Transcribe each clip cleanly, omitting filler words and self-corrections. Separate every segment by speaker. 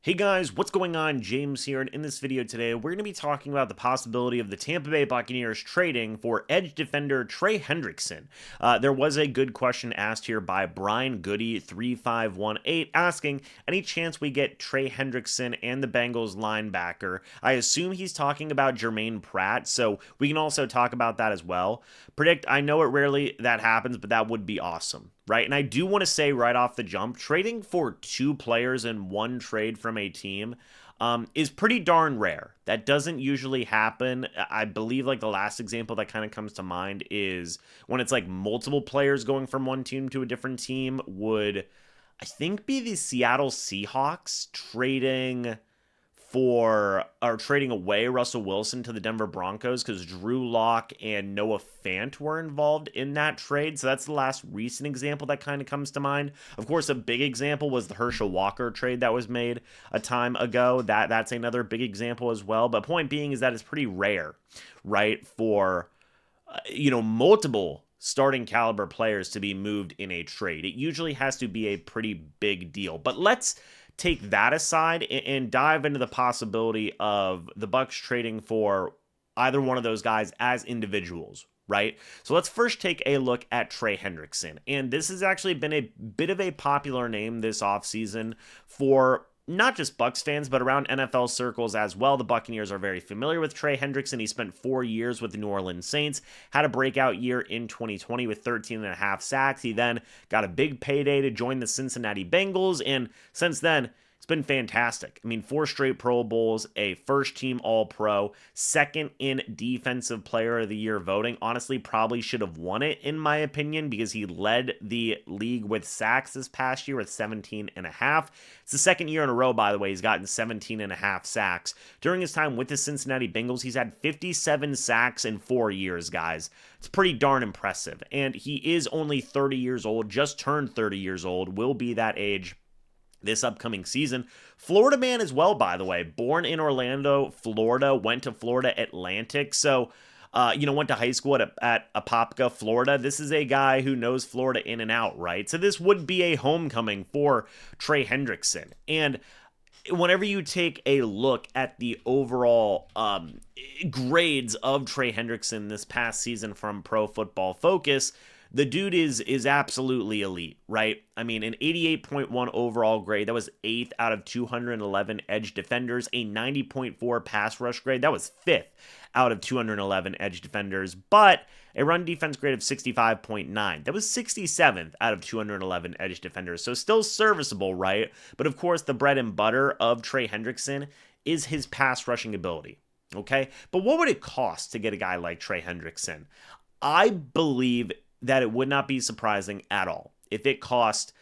Speaker 1: Hey guys, what's going on? James here, and in this video today, we're going to be talking about the possibility of the Tampa Bay Buccaneers trading for edge defender Trey Hendrickson. There was a good question asked here by Brian Goody 3518 asking, any chance we get Trey Hendrickson and the Bengals linebacker? I assume he's talking about Jermaine Pratt, so we can also talk about that as well. Predict, I know it rarely that happens, but that would be awesome. Right, and I do want to say right off the jump, trading for two players in one trade from a team is pretty darn rare. That doesn't usually happen. I believe like the last example that kind of comes to mind is when it's like multiple players going from one team to a different team would, I think, be the Seattle Seahawks trading away Russell Wilson to the Denver Broncos because Drew Lock and Noah Fant were involved in that trade. So that's the last recent example that kind of comes to mind. Of course, a big example was the Herschel Walker trade that was made a time ago. That's another big example as well. But point being is that it's pretty rare, right, for multiple starting caliber players to be moved in a trade. It usually has to be a pretty big deal. But let's take that aside and dive into the possibility of the Bucs trading for either one of those guys as individuals, right? So let's first take a look at Trey Hendrickson. And this has actually been a bit of a popular name this offseason for not just Bucs fans, but around NFL circles as well. The Buccaneers are very familiar with Trey Hendrickson. He spent 4 years with the New Orleans Saints, had a breakout year in 2020 with 13 and a half sacks. He then got a big payday to join the Cincinnati Bengals, and since then, it's been fantastic. I mean, 4 straight Pro Bowls, a first-team All-Pro, second in Defensive Player of the Year voting. Honestly, probably should have won it, in my opinion, because he led the league with sacks this past year with 17 and a half. It's the second year in a row, by the way, he's gotten 17 and a half sacks. During his time with the Cincinnati Bengals, he's had 57 sacks in 4 years, guys. It's pretty darn impressive. And he is only 30 years old, just turned 30 years old, will be that age this upcoming season. Florida man as well, by the way. Born in Orlando, Florida, went to Florida Atlantic. So, went to high school at Apopka, Florida. This is a guy who knows Florida in and out, right? So this would be a homecoming for Trey Hendrickson. And whenever you take a look at the overall grades of Trey Hendrickson this past season from Pro Football Focus, the dude is absolutely elite, right? I mean, an 88.1 overall grade. That was 8th out of 211 edge defenders. A 90.4 pass rush grade. That was 5th out of 211 edge defenders. But a run defense grade of 65.9. That was 67th out of 211 edge defenders. So still serviceable, right? But of course, the bread and butter of Trey Hendrickson is his pass rushing ability, okay? But what would it cost to get a guy like Trey Hendrickson? I believe that it would not be surprising at all if it cost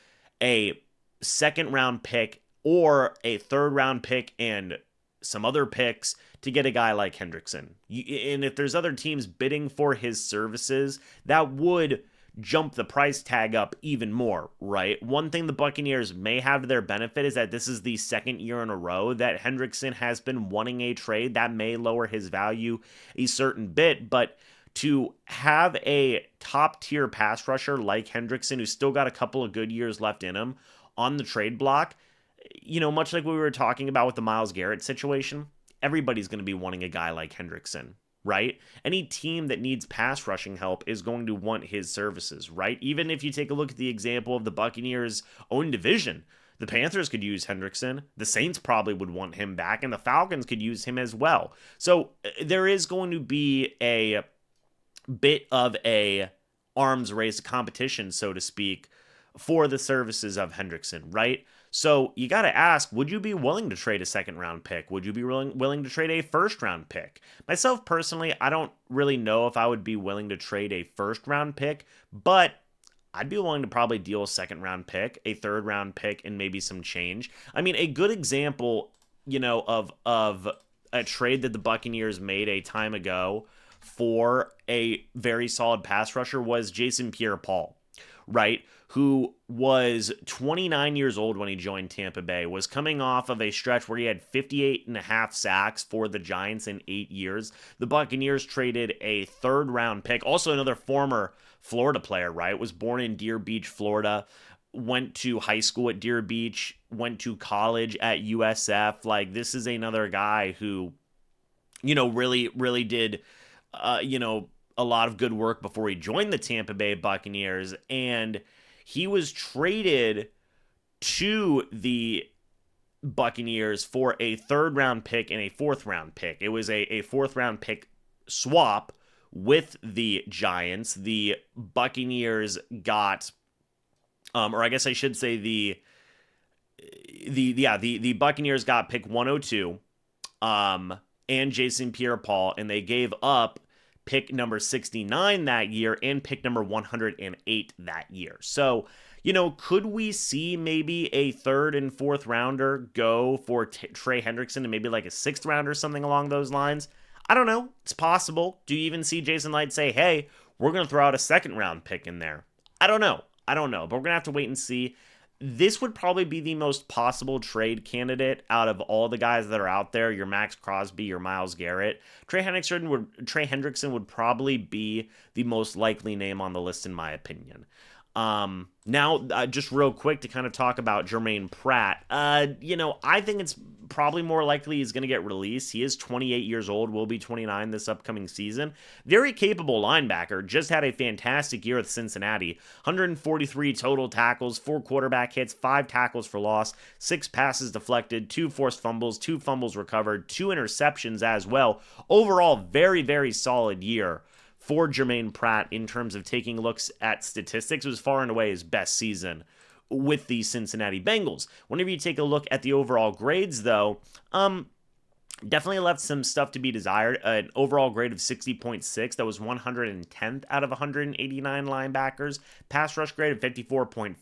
Speaker 1: a second round pick or a third round pick and some other picks to get a guy like Hendrickson. And if there's other teams bidding for his services, that would jump the price tag up even more, right? One thing the Buccaneers may have to their benefit is that this is the second year in a row that Hendrickson has been wanting a trade. That may lower his value a certain bit, but to have a top-tier pass rusher like Hendrickson, who's still got a couple of good years left in him, on the trade block, much like we were talking about with the Myles Garrett situation, everybody's going to be wanting a guy like Hendrickson, right? Any team that needs pass rushing help is going to want his services, right? Even if you take a look at the example of the Buccaneers' own division, the Panthers could use Hendrickson, the Saints probably would want him back, and the Falcons could use him as well. So there is going to be a bit of a arms race competition, so to speak, for the services of Hendrickson, right? So you got to ask, would you be willing to trade a second round pick? Would you be willing to trade a first round pick? Myself personally, I don't really know if I would be willing to trade a first round pick, but I'd be willing to probably deal a second round pick, a third round pick, and maybe some change. I mean, a good example, of a trade that the Buccaneers made a time ago for a very solid pass rusher was Jason Pierre-Paul, right? Who was 29 years old when he joined Tampa Bay, was coming off of a stretch where he had 58 and a half sacks for the Giants in 8 years. The Buccaneers traded a third round pick, also another former Florida player, right? Was born in Deer Beach, Florida. went to high school at Deer Beach, went to college at USF. Like, this is another guy who, really did, a lot of good work before he joined the Tampa Bay Buccaneers. And he was traded to the Buccaneers for a third round pick and a fourth round pick. It was a fourth round pick swap with the Giants. The Buccaneers got, or I guess I should say the Buccaneers got pick 102, and Jason Pierre-Paul, and they gave up pick number 69 that year and pick number 108 that year. So, could we see maybe a third and fourth rounder go for Trey Hendrickson and maybe like a sixth rounder, something along those lines? I don't know. It's possible. Do you even see Jason Light say, hey, we're going to throw out a second round pick in there? I don't know. But we're going to have to wait and see. This would probably be the most possible trade candidate out of all the guys that are out there. Your Max Crosby, your Myles Garrett. Trey Hendrickson would probably be the most likely name on the list, in my opinion. Now, just real quick to kind of talk about Jermaine Pratt. I think it's probably more likely he's going to get released. He is 28 years old, will be 29 this upcoming season. Very capable linebacker. Just had a fantastic year with Cincinnati. 143 total tackles, 4 quarterback hits, 5 tackles for loss, 6 passes deflected, 2 forced fumbles, 2 fumbles recovered, 2 interceptions as well. Overall, very, very solid year for Jermaine Pratt in terms of taking looks at statistics. It was far and away his best season with the Cincinnati Bengals. Whenever you take a look at the overall grades, though, definitely left some stuff to be desired. An overall grade of 60.6. That was 110th out of 189 linebackers. Pass rush grade of 54.5.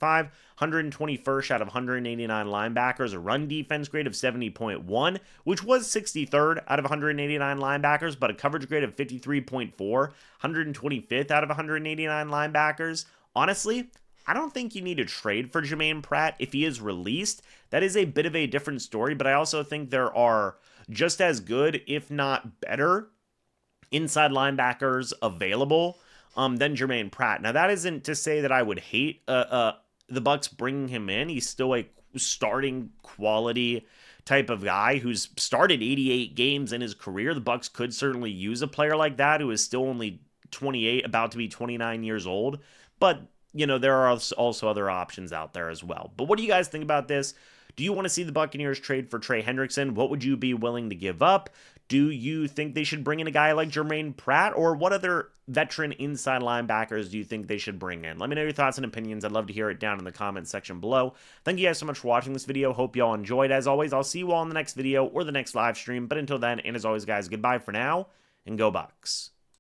Speaker 1: 121st out of 189 linebackers. A run defense grade of 70.1, which was 63rd out of 189 linebackers, but a coverage grade of 53.4. 125th out of 189 linebackers. Honestly, I don't think you need to trade for Jermaine Pratt if he is released. That is a bit of a different story, but I also think there are just as good, if not better, inside linebackers available than Jermaine Pratt. Now, that isn't to say that I would hate the Bucs bringing him in. He's still a starting quality type of guy who's started 88 games in his career. The Bucs could certainly use a player like that who is still only 28, about to be 29 years old. But there are also other options out there as well. But what do you guys think about this? Do you want to see the Buccaneers trade for Trey Hendrickson? What would you be willing to give up? Do you think they should bring in a guy like Jermaine Pratt? Or what other veteran inside linebackers do you think they should bring in? Let me know your thoughts and opinions. I'd love to hear it down in the comment section below. Thank you guys so much for watching this video. Hope you all enjoyed. As always, I'll see you all in the next video or the next live stream. But until then, and as always, guys, goodbye for now, and go Bucs.